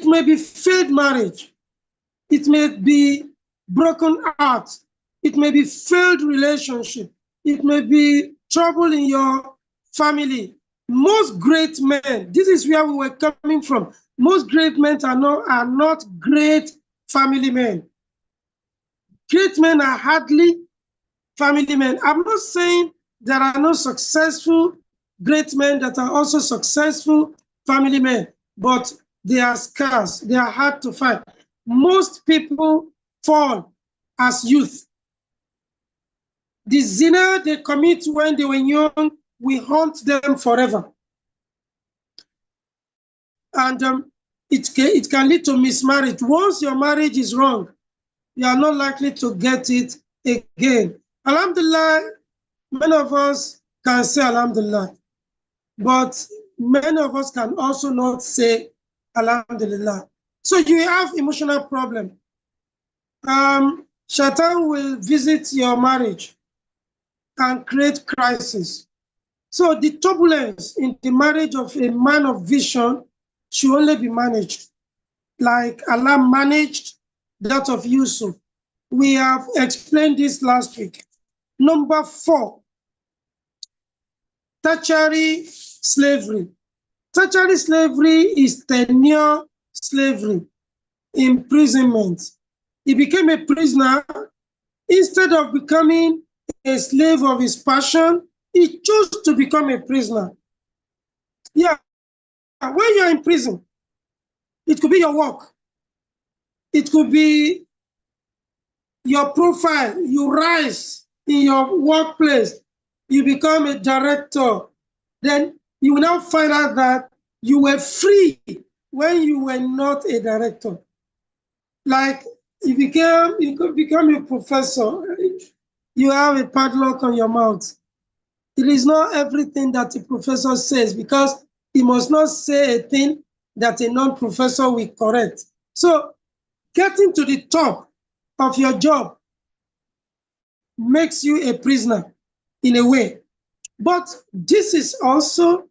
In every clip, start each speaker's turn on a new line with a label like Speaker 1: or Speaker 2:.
Speaker 1: may be failed marriage. It may be broken heart. It may be failed relationship. It may be trouble in your family. Most great men, this is where we were coming from. Most great men are not great family men. Great men are hardly family men. I'm not saying there are no successful great men that are also successful family men, but they are scarce. They are hard to find. Most people fall as youth. The zina they commit when they were young, we haunt them forever. And it can lead to mismarriage. Once your marriage is wrong, you are not likely to get it again. Alhamdulillah, many of us can say Alhamdulillah, but many of us can also not say Alhamdulillah. So you have emotional problem. Shaitan will visit your marriage and create crisis. So the turbulence in the marriage of a man of vision should only be managed like Allah managed that of Yusuf. We have explained this last week. Number 4, tertiary slavery. Tertiary slavery is tenure slavery, imprisonment. He became a prisoner. Instead of becoming a slave of his passion, he chose to become a prisoner. Yeah, when you're in prison, it could be your work. It could be your profile. You rise in your workplace. You become a director. Then you will now find out that you were free when you were not a director. Like you could become a professor. You have a padlock on your mouth. It is not everything that a professor says, because he must not say a thing that a non-professor will correct. So getting to the top of your job makes you a prisoner in a way. But this is also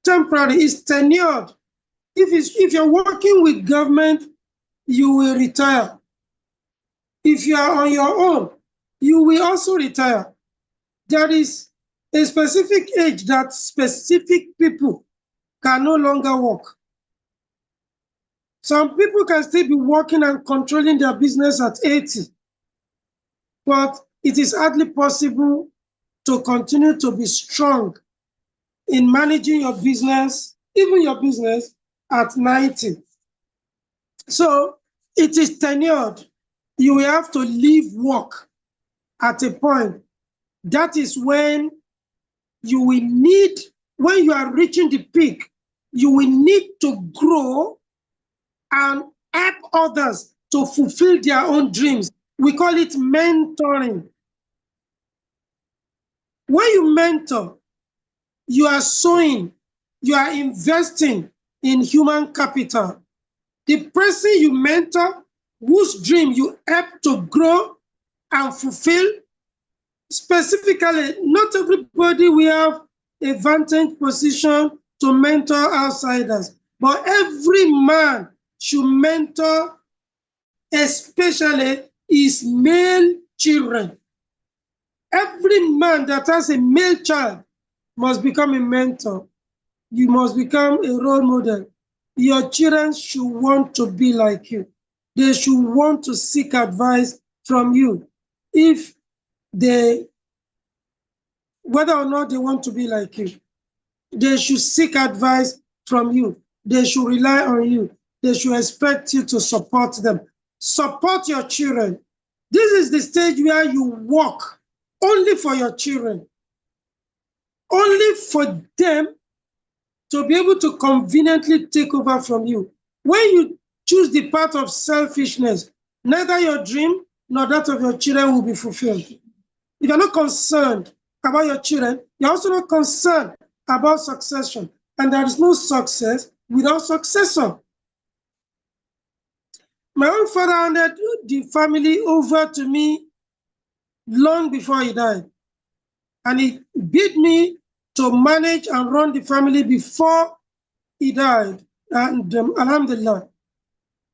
Speaker 1: temporary, it's tenured. If you're working with government, you will retire. If you are on your own, you will also retire. There is a specific age that specific people can no longer work. Some people can still be working and controlling their business at 80, but it is hardly possible to continue to be strong in managing your business, even your business, at 90. So it is tenured. You will have to leave work at a point. That is when you will need, when you are reaching the peak, you will need to grow and help others to fulfill their own dreams. We call it mentoring. When you mentor, you are sowing, you are investing in human capital. The person you mentor, whose dream you help to grow and fulfill, specifically, not everybody will have a vantage position to mentor outsiders, but every man should mentor, especially his male children. Every man that has a male child must become a mentor. You must become a role model. Your children should want to be like you. They should want to seek advice from you. If they, whether or not they want to be like you, they should seek advice from you. They should rely on you. They should expect you to support them. Support your children. This is the stage where you work only for your children, only for them to be able to conveniently take over from you. When you choose the path of selfishness, neither your dream nor that of your children will be fulfilled. If you're not concerned about your children, you're also not concerned about succession. And there is no success without successor. My own father handed the family over to me long before he died. And he bid me to manage and run the family before he died. And Alhamdulillah,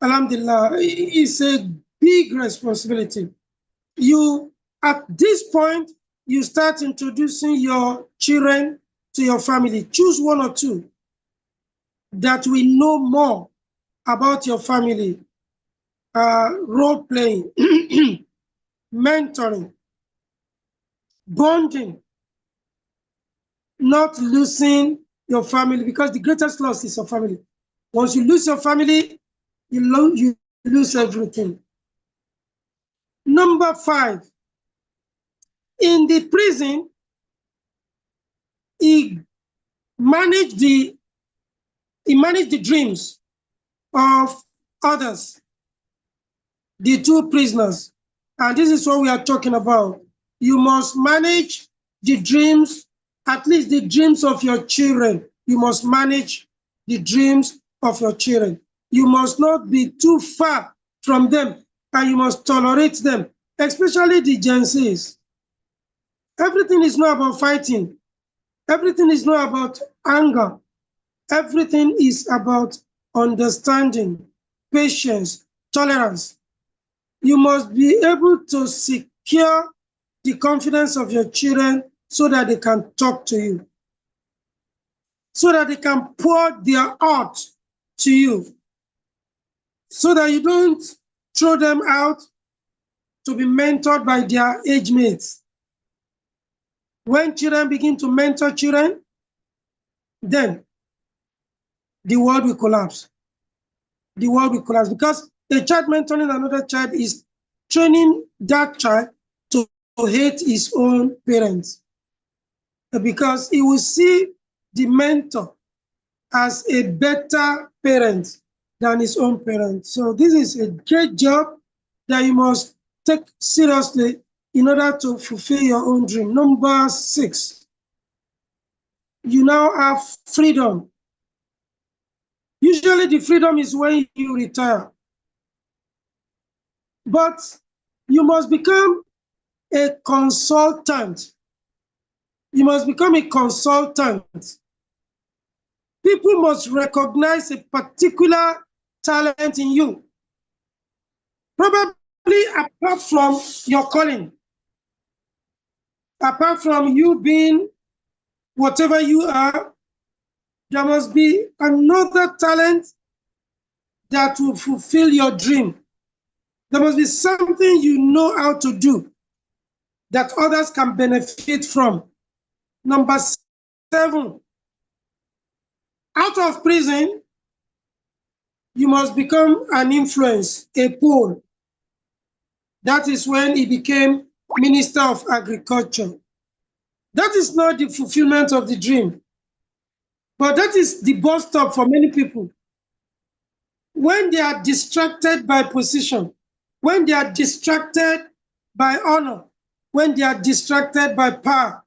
Speaker 1: Alhamdulillah, it's a big responsibility. At this point, you start introducing your children to your family. Choose one or two that will know more about your family. Role playing, mentoring, bonding, not losing your family, because the greatest loss is your family. Once you lose your family, you lose everything. Number 5, in the prison, he managed the dreams of others, the 2 prisoners. And this is what we are talking about. You must manage the dreams, at least the dreams of your children. You must manage the dreams of your children. You must not be too far from them, and you must tolerate them, especially the Gen Zs. Everything is not about fighting. Everything is not about anger. Everything is about understanding, patience, tolerance. You must be able to secure the confidence of your children so that they can talk to you, so that they can pour their heart to you, so that you don't throw them out to be mentored by their age mates. When children begin to mentor children, then the world will collapse. The world will collapse, because a child mentoring another child is training that child to hate his own parents, because he will see the mentor as a better parent than his own parent. So this is a great job that you must take seriously in order to fulfill your own dream. Number 6, you now have freedom. Usually the freedom is when you retire. But you must become a consultant. You must become a consultant. People must recognize a particular talent in you. Probably apart from your calling, apart from you being whatever you are, there must be another talent that will fulfill your dream. There must be something you know how to do that others can benefit from. Number 7, out of prison, you must become an influence, a pole. That is when he became Minister of Agriculture. That is not the fulfillment of the dream, but that is the bus stop for many people. When they are distracted by position, when they are distracted by honor, when they are distracted by power,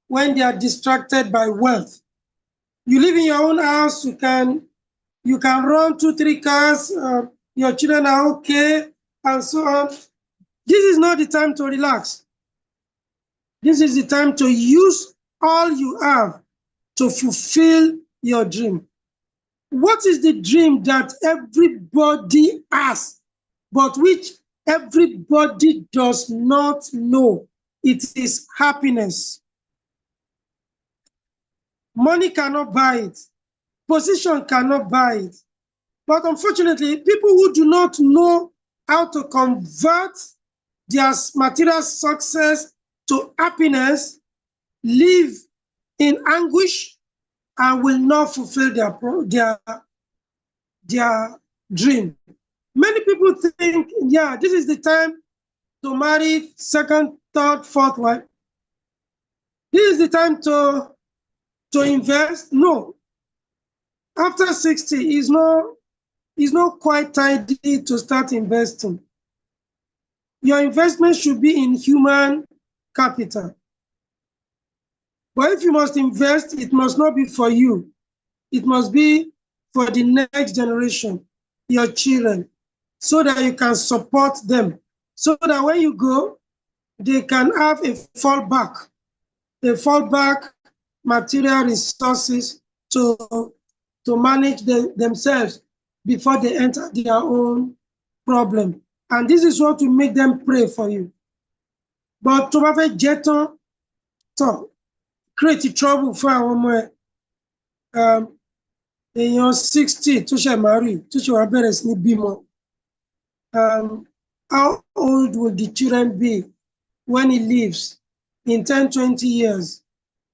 Speaker 1: when they are distracted by wealth. You live in your own house, you can run 2, 3 cars, your children are okay, and so on. This is not the time to relax. This is the time to use all you have to fulfill your dream. What is the dream that everybody has, but which everybody does not know? It is happiness. Money cannot buy it. Position cannot buy it. But unfortunately, people who do not know how to convert their material success to happiness live in anguish and will not fulfill their dream. Many people think, yeah, this is the time to marry 2nd, 3rd, 4th wife. This is the time to invest. No. After 60 is not quite tidy to start investing. Your investment should be in human capital. But if you must invest, it must not be for you. It must be for the next generation, your children, so that you can support them, so that when you go, they can have a fallback material resources to manage themselves before they enter their own problem. And this is what will make them pray for you. But tó bá fẹ́ jẹ́ tán, tó create trouble fún àwọn ọmọ ẹ̀. Èèyàn 60 tó ṣẹ̀ marry tó ṣẹ̀ wá bẹ̀rẹ̀ sí ní bímọ. How old will the children be when he leaves in 10, 20 years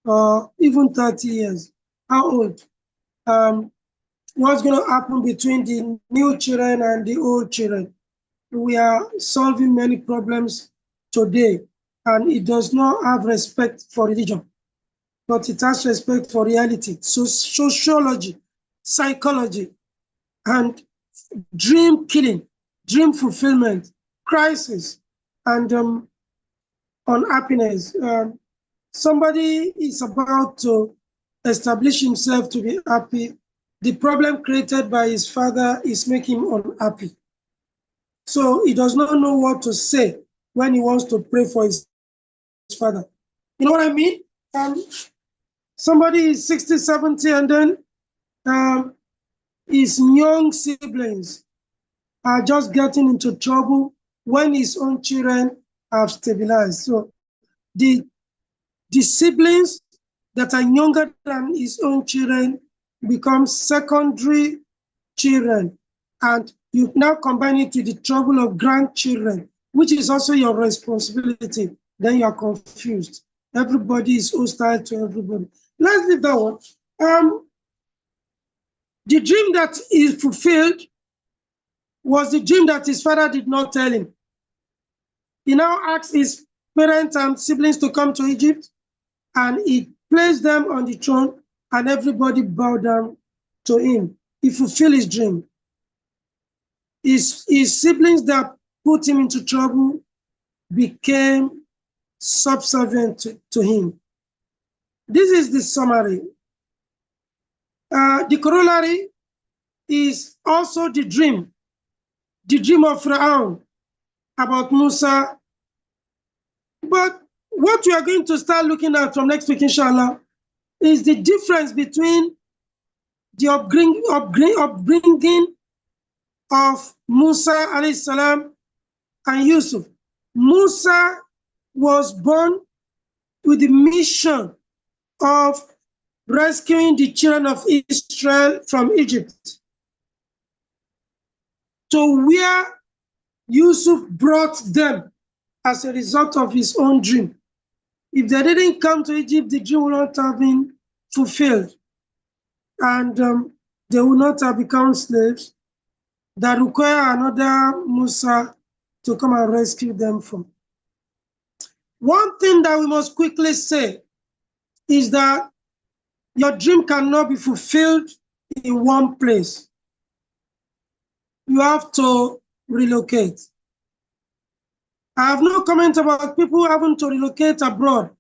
Speaker 1: or even 30 years? How old? What's going to happen between the new children and the old children? We are solving many problems today, and it does not have respect for religion, but it has respect for reality, so sociology, psychology, and dream killing, dream fulfillment, crisis, and unhappiness. Somebody is about to establish himself to be happy. The problem created by his father is making him unhappy. So he does not know what to say when he wants to pray for his father. You know what I mean? Somebody is 60, 70, and then his young siblings are just getting into trouble when his own children have stabilized. So the siblings that are younger than his own children become secondary children, and you now combine it with the trouble of grandchildren, which is also your responsibility. Then you are confused. Everybody is hostile to everybody. Let's leave that one. The dream that is fulfilled was the dream that his father did not tell him. He now asked his parents and siblings to come to Egypt, and he placed them on the throne, and everybody bowed down to him. He fulfilled his dream. His siblings that put him into trouble became subservient to him. This is the summary. The corollary is also the dream of Pharaoh about Musa. But what we are going to start looking at from next week, inshallah, is the difference between the upbringing of Musa alayhi salam and Yusuf. Musa was born with the mission of rescuing the children of Israel from Egypt, to where Yusuf brought them as a result of his own dream. If they didn't come to Egypt, the dream would not have been fulfilled, and they would not have become slaves that require another Musa to come and rescue them from. One thing that we must quickly say is that your dream cannot be fulfilled in one place. You have to relocate. I have no comment about people having to relocate abroad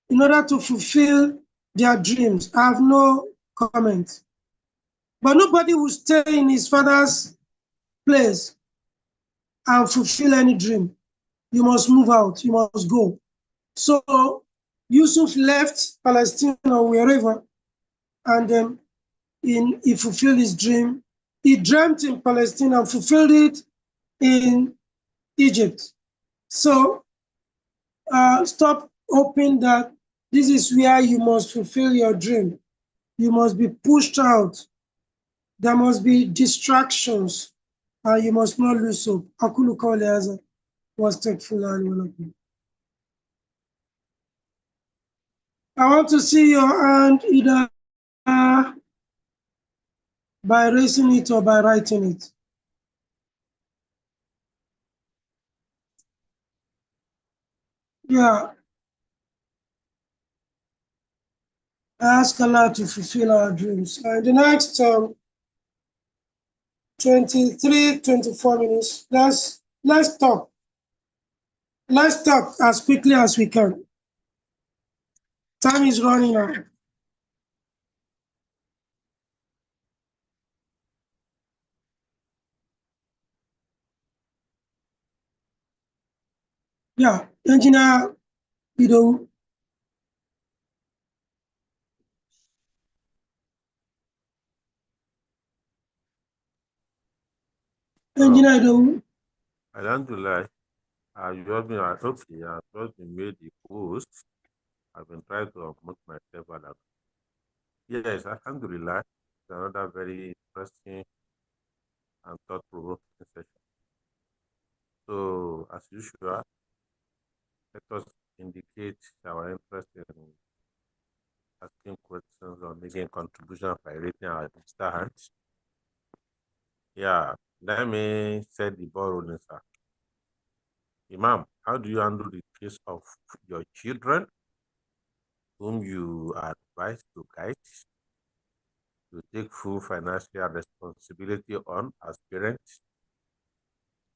Speaker 1: in order to fulfill their dreams. I have no comment. But nobody will stay in his father's place and fulfill any dream. You must move out, you must go. So Yusuf left Palestine or wherever, and then he fulfilled his dream. He dreamt in Palestine and fulfilled it in Egypt. So stop hoping that this is where you must fulfill your dream. You must be pushed out. There must be distractions, and you must not lose hope. Akulu Qawli Hadha was thankful and I want to see your hand either by raising it or by writing it. Yeah. I ask Allah to fulfill our dreams. The next 23, 24 minutes, let's talk. Let's talk as quickly as we can. Time is running out. Yeah, engineer, you know. Engineer, don't.
Speaker 2: Alhamdulillah, you have been okay. I've just been made the host. I've been trying to unmute myself. Yes, Alhamdulillah, it's another very interesting and thought-provoking session. So, as usual, let us indicate our interest in asking questions or making contributions by raising our digital hands. Yeah, let me set the ball rolling, sir. Imam, how do you handle the case of your children whom you are advised to guide, to take full financial responsibility on as parents,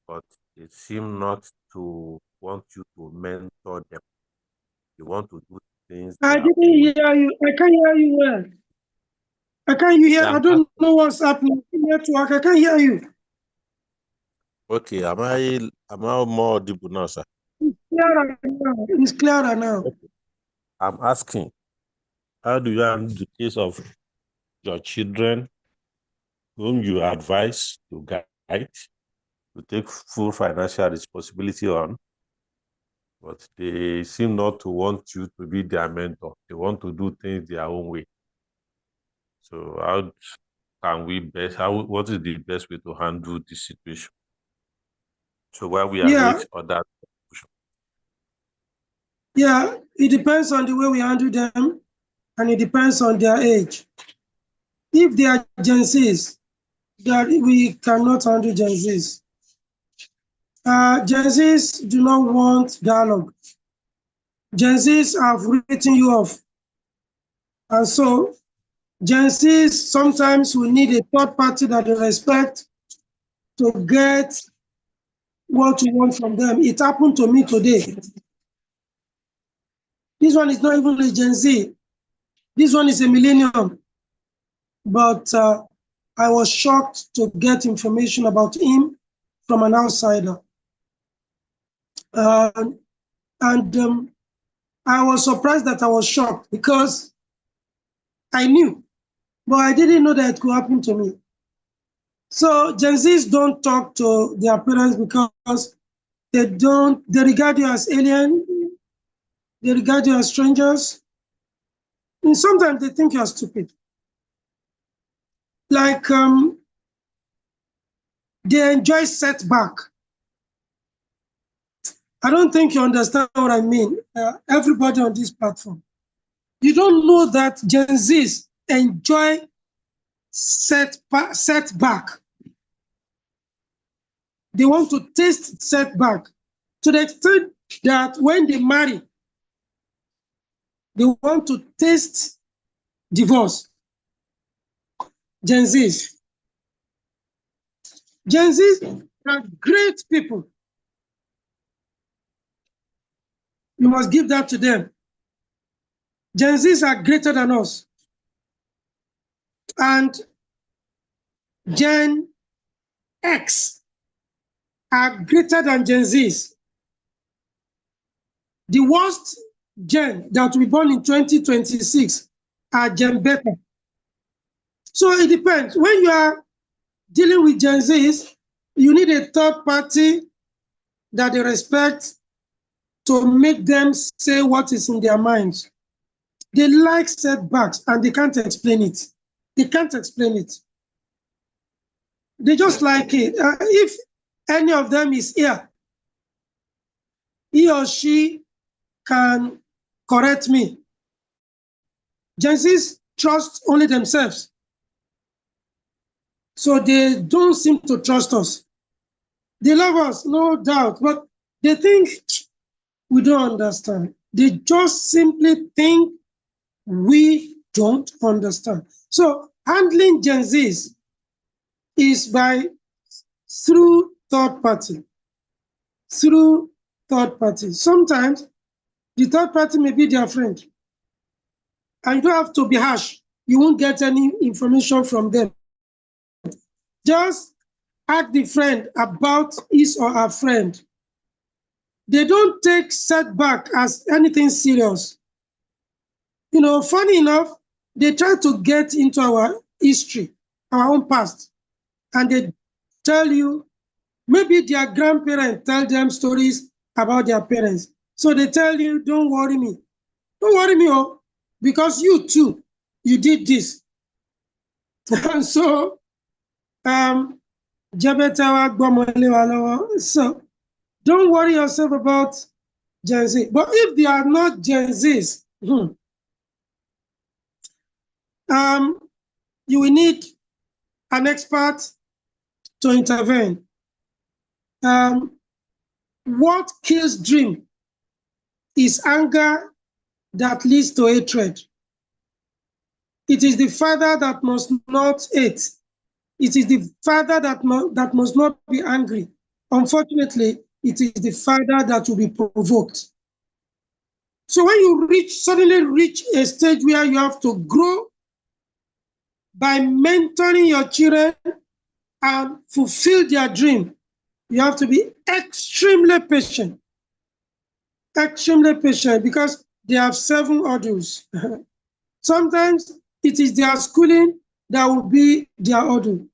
Speaker 2: but they seem not to want you to mentor them? You want to do things
Speaker 1: I
Speaker 2: their
Speaker 1: didn't
Speaker 2: own way.
Speaker 1: hear you. I can't hear you well. I can't you hear.
Speaker 2: Yeah,
Speaker 1: I don't know what's happening. Network. I can't hear you.
Speaker 2: okay, am I more audible now, sir?
Speaker 1: It's clearer now. It's clearer now.
Speaker 2: Okay. I'm asking, how do you handle the case of your children whom you advise to guide, to take full financial responsibility on, but they seem not to want you to be their mentor? They want to do things their own way. So how can we best, what is the best way to handle this situation? So while we
Speaker 1: Yeah,
Speaker 2: await other solution.
Speaker 1: yeah. It depends on the way we handle them, and it depends on their age. If they are Gen Zs, that we cannot handle Gen Zs. Gen Zs do not want dialogue. Gen Zs have written you off, and so Gen Zs sometimes we need a third party that they respect to get what you want from them. It happened to me today. This one is not even a Gen Z. This one is a millennium. But I was shocked to get information about him from an outsider. And I was surprised that I was shocked because I knew, but I didn't know that it could happen to me. So Gen Zs don't talk to their parents because they regard you as alien, they regard you as strangers, and sometimes they think you're stupid. Like they enjoy setback. I don't think you understand what I mean. Everybody on this platform, you don't know that Gen Zs enjoy setback. They want to taste setback to the extent that when they marry, they want to taste divorce. Gen Zs. Gen Zs are great people. You must give that to them. Gen Zs are greater than us. And Gen X are greater than Gen Zs. The worst gen that will be born in 2026 are Gen Beta. So it depends. When you are dealing with Gen Zs, you need a third party that they respect to make them say what is in their minds. They like setbacks and they can't explain it. They can't explain it. They just like it. If any of them is here, he or she can correct me. Gen Zs trust only themselves. So they don't seem to trust us. They love us, no doubt, but they think we don't understand. They just simply think we don't understand. So handling Gen Zs is through third party. Through third party. Sometimes the third party may be their friend. And you don't have to be harsh. You won't get any information from them. Just ask the friend about his or her friend. They don't take setback as anything serious. You know, funny enough, they try to get into our history, our own past, and they tell you Maybe their grandparents tell them stories about their parents. So they tell you, don't worry me. Don't worry me, oh, because you too, you did this. And so, so don't worry yourself about Gen Z. But if they are not Gen Zs, you will need an expert to intervene. What kills dream is anger that leads to hatred. It is the father that must not hate. It is the father that must not be angry. Unfortunately, it is the father that will be provoked. So when you suddenly reach a stage where you have to grow by mentoring your children and fulfill their dream, you have to be extremely patient. Extremely patient, because they have 7 hurdles. Sometimes it is their schooling that will be their hurdle.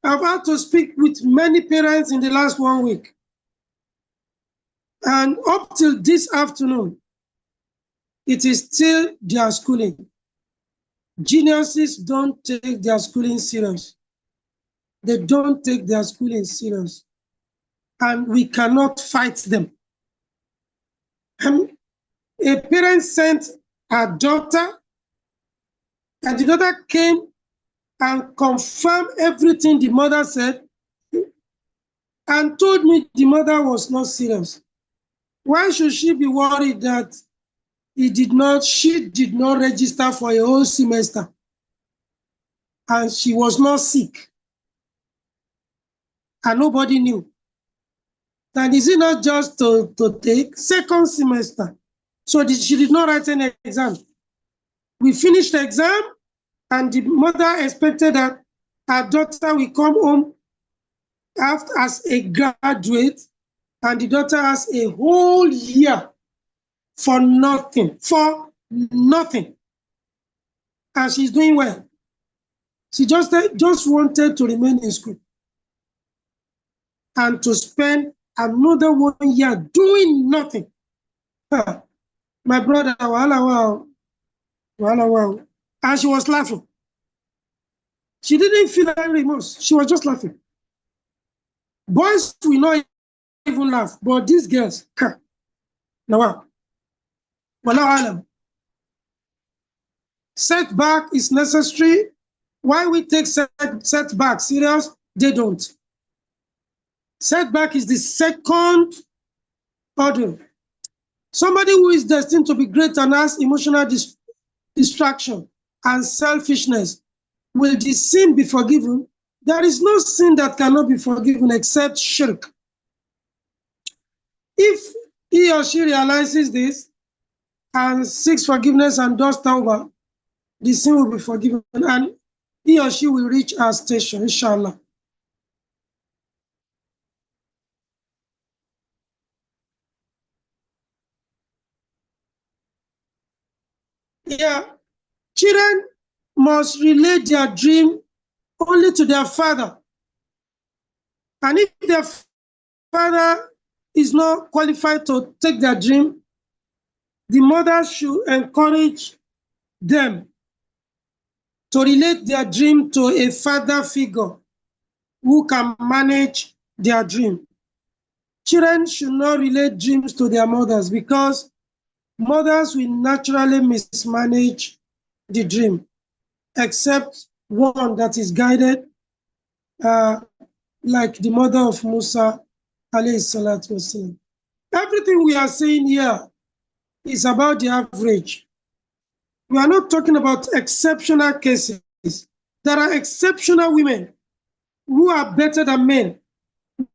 Speaker 1: I've had to speak with many parents in the last 1 week. And up till this afternoon, it is still their schooling. Geniuses don't take their schooling serious. They don't take their schooling serious. And we cannot fight them. A parent sent her daughter, and the daughter came and confirmed everything the mother said and told me the mother was not serious. Why should she be worried that she did not register for a whole semester and she was not sick and nobody knew? And is it not just to take 2nd semester? So she did not write any exam. We finished the exam, and the mother expected that her daughter will come home after as a graduate, and the daughter has a whole year for nothing, and she's doing well. She just wanted to remain in school and to spend another 1 year doing nothing. My brother, wow. And she was laughing. She didn't feel any remorse. She was just laughing. Boys will not even laugh, but these girls, now, setback is necessary. Why we take setback serious? They don't. Setback is the 2nd order. Somebody who is destined to be great and has emotional distraction and selfishness, will the sin be forgiven? There is no sin that cannot be forgiven except shirk. If he or she realizes this and seeks forgiveness and does tawbah, the sin will be forgiven and he or she will reach our station, inshallah. Yeah, children must relate their dream only to their father. And if their father is not qualified to take their dream, the mother should encourage them to relate their dream to a father figure who can manage their dream. Children should not relate dreams to their mothers, because mothers will naturally mismanage the dream, except one that is guided, like the mother of Musa, alayhi salatu wasalam. Everything we are saying here is about the average. We are not talking about exceptional cases. There are exceptional women who are better than men,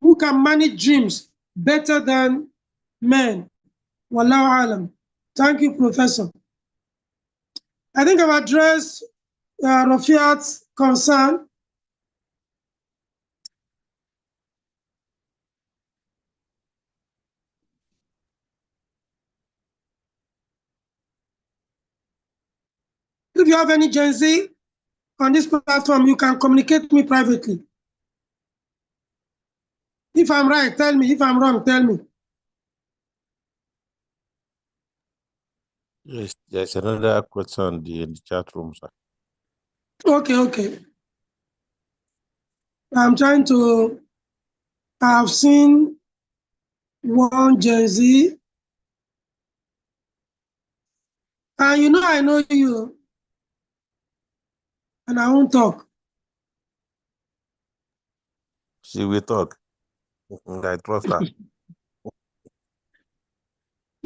Speaker 1: who can manage dreams better than men. Wallahu alam. Thank you, Professor. I think I've addressed Rafiat's concern. If you have any Gen Z on this platform, you can communicate with me privately. If I'm right, tell me. If I'm wrong, tell me.
Speaker 2: Yes, there's another question in the chat room, sir.
Speaker 1: Okay. I'm trying to. I've seen one Gen Z. And you know I know you. And I won't talk.
Speaker 2: She will talk. I trust her.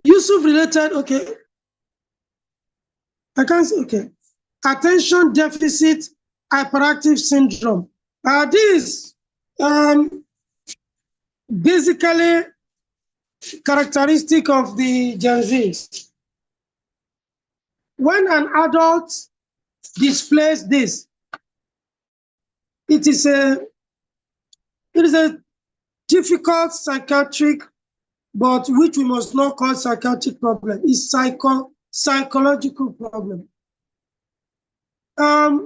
Speaker 1: Yusuf related, okay. I can't say, okay. Attention deficit hyperactive syndrome. This basically characteristic of the Gen Zs. When an adult displays this, it is a difficult psychiatric, but which we must not call psychiatric problem. It's psychological problem. A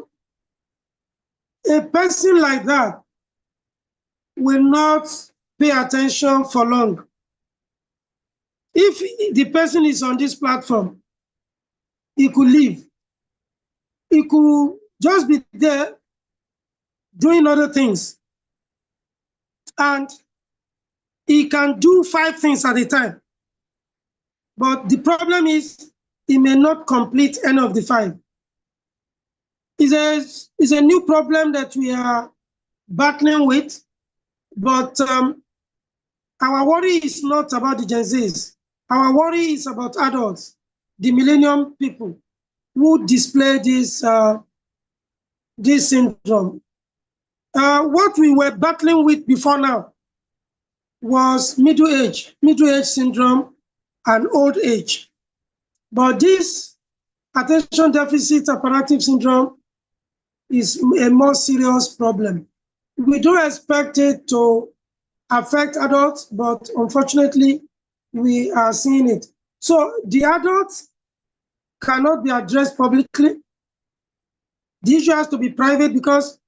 Speaker 1: person like that will not pay attention for long. If the person is on this platform, he could leave. He could just be there doing other things. And he can do 5 things at a time. But the problem is he may not complete any of the 5. It's a new problem that we are battling with. But our worry is not about the Gen Zs. Our worry is about adults, the millennium people who display this syndrome. What we were battling with before now was middle age syndrome and old age. But this attention deficit hyperactive syndrome is a more serious problem. We don't expect it to affect adults, but unfortunately, we are seeing it. So the adults cannot be addressed publicly. The issue has to be private because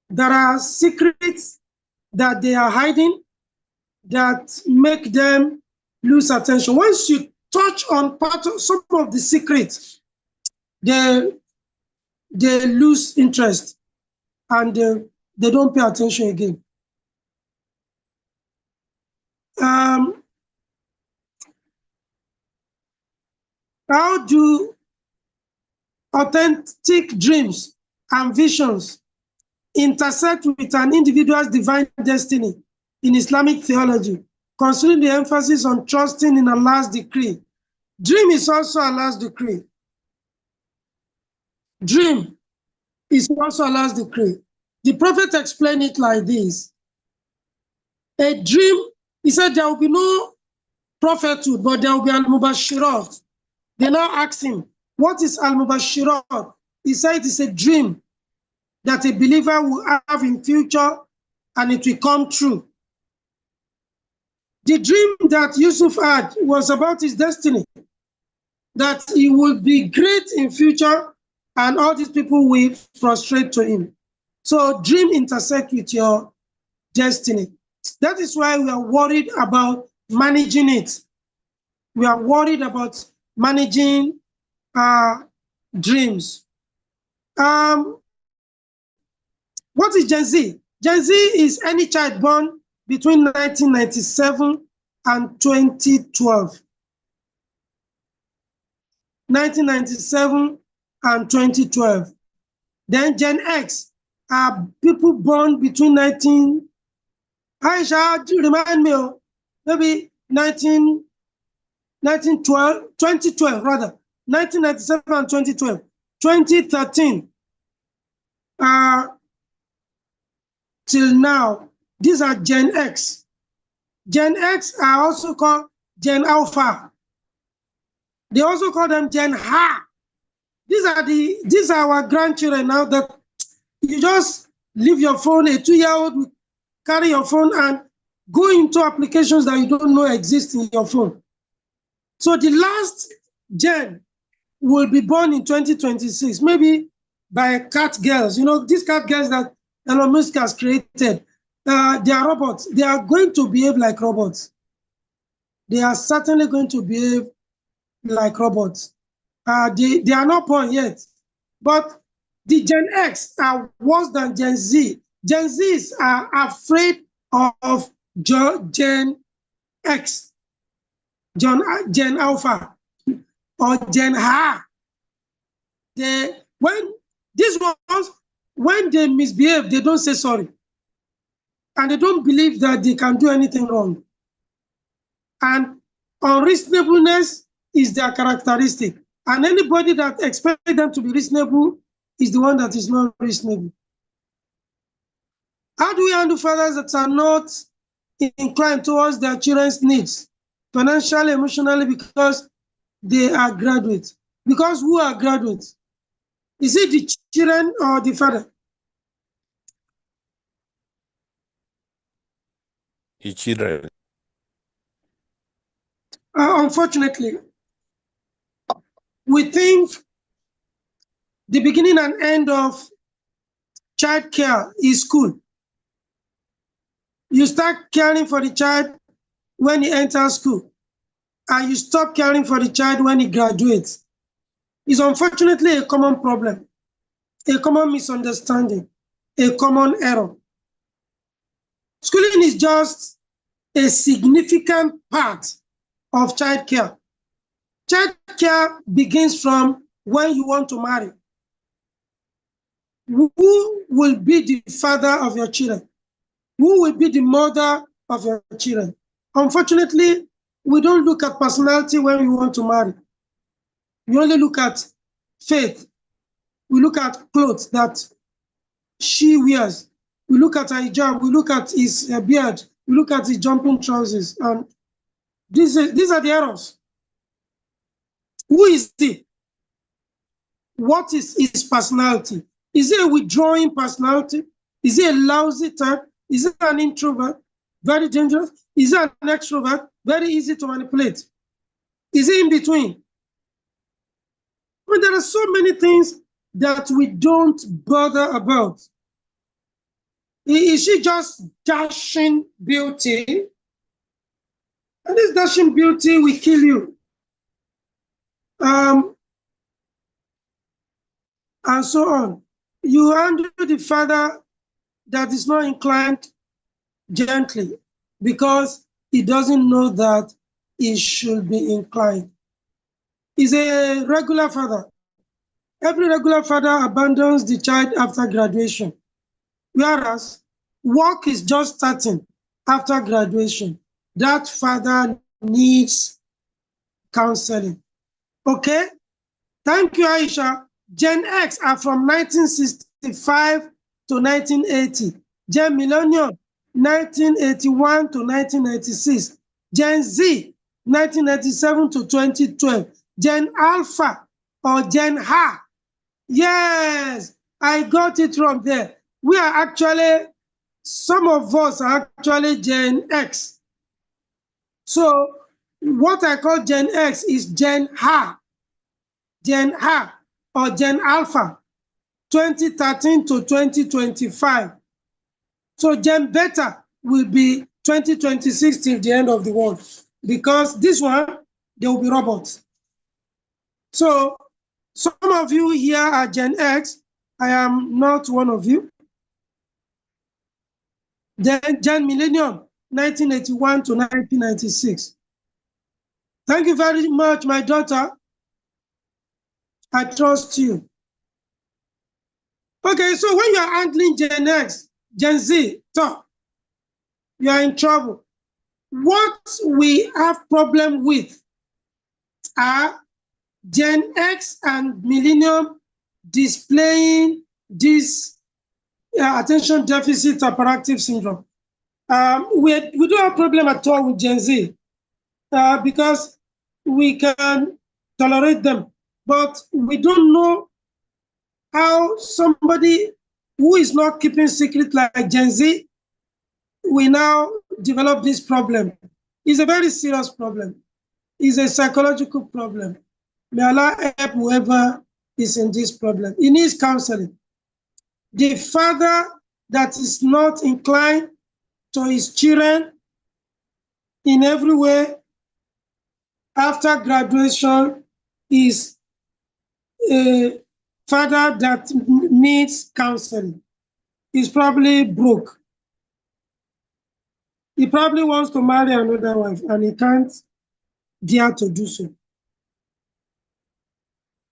Speaker 1: there are secrets that they are hiding that make them lose attention. Once you touch on some of the secrets, they lose interest and they don't pay attention again. How do authentic dreams and visions intersect with an individual's divine destiny in Islamic theology, considering the emphasis on trusting in Allah's decree? Dream is also Allah's decree. Dream is also Allah's decree. The Prophet explained it like this. A dream, he said there will be no prophethood, but there will be al-mubashirat. They now asked him, what is al-mubashirat? He said it is a dream that a believer will have in future and it will come true. The dream that Yusuf had was about his destiny, that he will be great in future and all these people will prostrate to him. So dream intersect with your destiny. That is why we are worried about managing it. We are worried about managing dreams. What is Gen Z? Gen Z is any child born between 1997 and 2012. 1997 and 2012. Then Gen X are people born between Aisha, remind me, maybe 2012 rather, 1997 and 2012. 2013 till now, these are Gen X. Gen X are also called Gen Alpha. They also call them Gen Ha. These are our grandchildren now that you just leave your phone, a 2-year-old will carry your phone and go into applications that you don't know exist in your phone. So the last gen will be born in 2026, maybe by cat girls. You know, these cat girls that Elon Musk has created. they are robots. They are going to behave like robots. They are certainly going to behave like robots. They are not born yet. But the Gen X are worse than Gen Z. Gen Zs are afraid of Gen X, Gen Alpha, or Gen Ha. These ones, when they misbehave, they don't say sorry. And they don't believe that they can do anything wrong. And unreasonableness is their characteristic. And anybody that expects them to be reasonable is the one that is not reasonable. How do we handle fathers that are not inclined towards their children's needs, financially, emotionally, because they are graduates? Because who are graduates? Is it the children or the father?
Speaker 2: The children.
Speaker 1: Unfortunately, we think the beginning and end of child care is school. You start caring for the child when he enters school, and you stop caring for the child when he graduates. It's unfortunately a common problem, a common misunderstanding, a common error. Schooling is just a significant part of child care. Child care begins from when you want to marry. Who will be the father of your children? Who will be the mother of your children? Unfortunately, we don't look at personality when we want to marry. We only look at faith. We look at clothes that she wears. We look at her hijab. We look at his beard. We look at his jumping trousers. And these are the errors. Who is he? What is his personality? Is he a withdrawing personality? Is he a lousy type? Is he an introvert? Very dangerous. Is he an extrovert? Very easy to manipulate. Is he in between? But there are so many things that we don't bother about. Is she just dashing beauty? And this dashing beauty will kill you. And so on. You handle the father that is not inclined gently because he doesn't know that he should be inclined. He's a regular father. Every regular father abandons the child after graduation, whereas work is just starting after graduation. That father needs counseling. Okay? Thank you, Aisha. Gen X are from 1965 to 1980. Gen Millennium, 1981 to 1996. Gen Z, 1997 to 2012. Gen Alpha or Gen Ha. Yes, I got it from there. We are actually, some of us are actually Gen X. So what I call Gen X is Gen Ha. Gen Ha or Gen Alpha, 2013 to 2025. So Gen Beta will be 2026 till the end of the world, because this one, they will be robots. So some of you here are Gen X. I am not one of you. Then Gen Millennium, 1981 to 1996. Thank you very much, my daughter. I trust you. Okay, so when you are handling Gen X, Gen Z, talk, you are in trouble. What we have problem with are Gen X and Millennium displaying this attention deficit hyperactive syndrome. We don't have problem at all with Gen Z because we can tolerate them, but we don't know how somebody who is not keeping secret like Gen Z will now develop this problem. It's a very serious problem. It's a psychological problem. May Allah help whoever is in this problem. He needs counseling. The father that is not inclined to his children in every way after graduation is a father that needs counseling. He's probably broke. He probably wants to marry another wife and he can't dare to do so.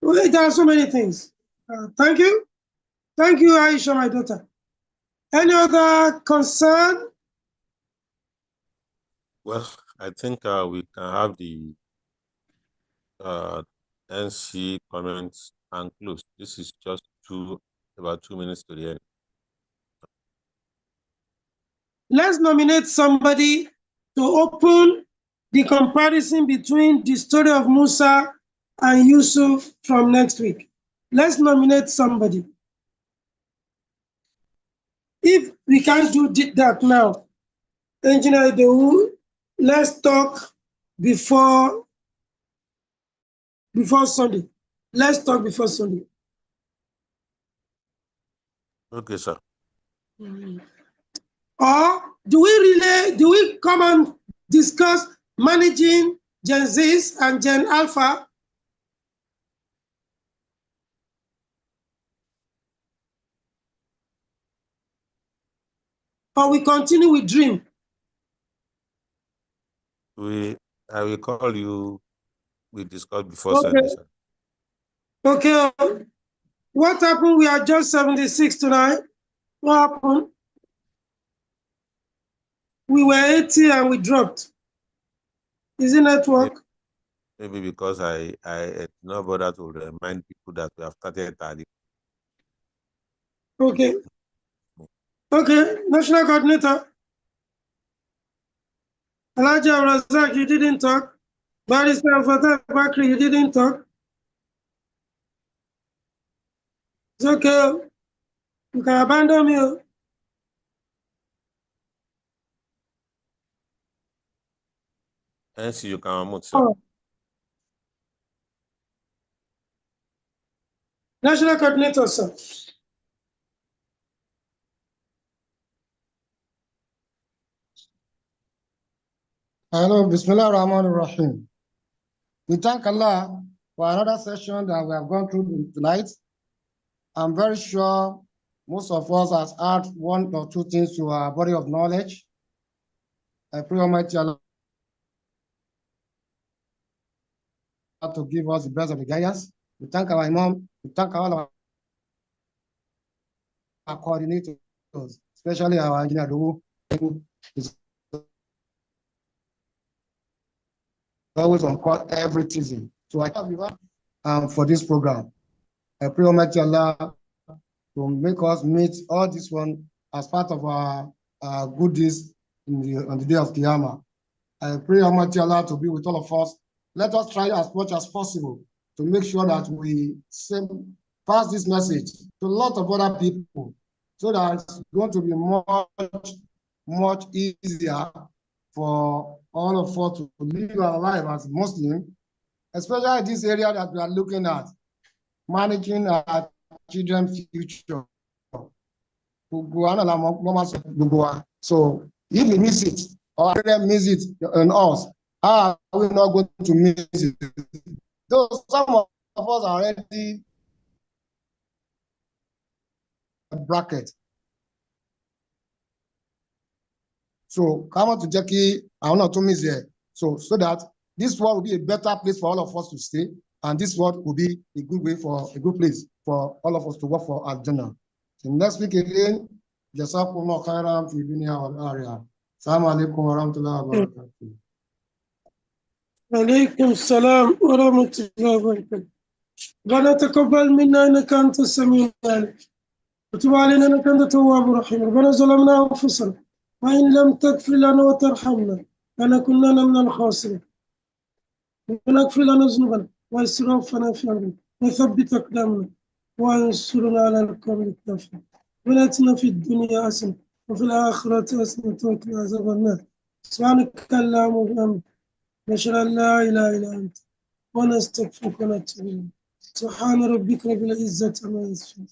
Speaker 1: Well, there are so many things. Thank you. Thank you, Aisha, my daughter. Any other concern?
Speaker 2: Well, I think we can have the NC comments and close. This is just about 2 minutes to the end.
Speaker 1: Let's nominate somebody to open the comparison between the story of Musa and Yusuf from next week. Let's nominate somebody. If we can't do that now, Engineer Idowu, let's talk before Sunday. Let's talk before Sunday.
Speaker 2: Okay, sir.
Speaker 1: Or do we come and discuss managing Gen Zs and Gen Alpha? Or we continue with Dream?
Speaker 2: I will call you. We discussed before
Speaker 1: Okay.
Speaker 2: Sunday, sir.
Speaker 1: Okay. What happened? We are just 76 tonight. What happened? We were 80 and we dropped. Is it network?
Speaker 2: Maybe because I did not bother to remind people that we have started early.
Speaker 1: Okay. Okay. National Coordinator. Elijah Razak, you didn't talk. Barrister Fatah Bakri, you didn't talk. It's okay. You can abandon me.
Speaker 2: NC, you can unmute, sir.
Speaker 1: Oh. National Coordinator, sir.
Speaker 3: Hello, Bismillah Rahman Rahim. We thank Allah for another session that we have gone through tonight. I'm very sure most of us has add one or two things to our body of knowledge. I pray Almighty Allah to give us the best of the guidance. We thank our Imam, we thank all of our coordinators, especially our engineer who is always on call every Tuesday. So I have you for this program. I pray Almighty Allah to make us meet all this one as part of our goodies on the day of Qiyamah. I pray Almighty Allah to be with all of us. Let us try as much as possible to make sure that we pass this message to a lot of other people so that it's going to be much easier for all of us to live our life as Muslims, especially this area that we are looking at, managing our children's future. So if we miss it, or they miss it on us, how are we not going to miss it? Though some of us are already bracket. So come on to Jackie, I will not to miss here. So that this world will be a better place for all of us to stay, and this world will be a good place for all of us to work for Al-Jannah. So next week again, Jazakumullah khairan fi dunya wal area. Assalamu alaikum wa rahmatullahi wa barakatuh.
Speaker 1: عليكم السلام ورحمة الله وبركاته. ربنا تقبل منا إنك أنت السميع العليم وتب علينا إنك أنت التواب الرحيم. ربنا ظلمنا أنفسنا وإن لم تغفر لنا وترحمنا لنكونن من الخاسرين. ربنا اغفر لنا ذنوبنا وإسرافنا في أمرنا وثبت أقدامنا وانصرنا على القوم الكافرين. ربنا آتنا في الدنيا حسنة وفي الآخرة حسنة وقنا عذاب النار. سبحانك اللهم وبحمدك نشهد أن لا إله إلا أنت ونستغفرك ونتوب إليك. سبحان ربك رب العزة عما يصفون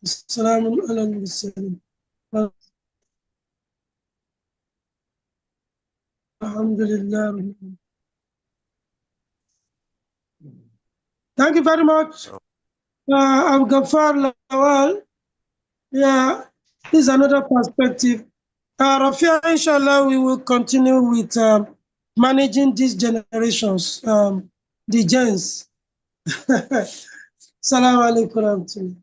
Speaker 1: السلام على المرسلين. Alhamdulillah. Thank you very much. Abgafar Lawal. Yeah, this is another perspective. Rafia, inshallah, we will continue with managing these generations, the gens. Assalamu alaikum.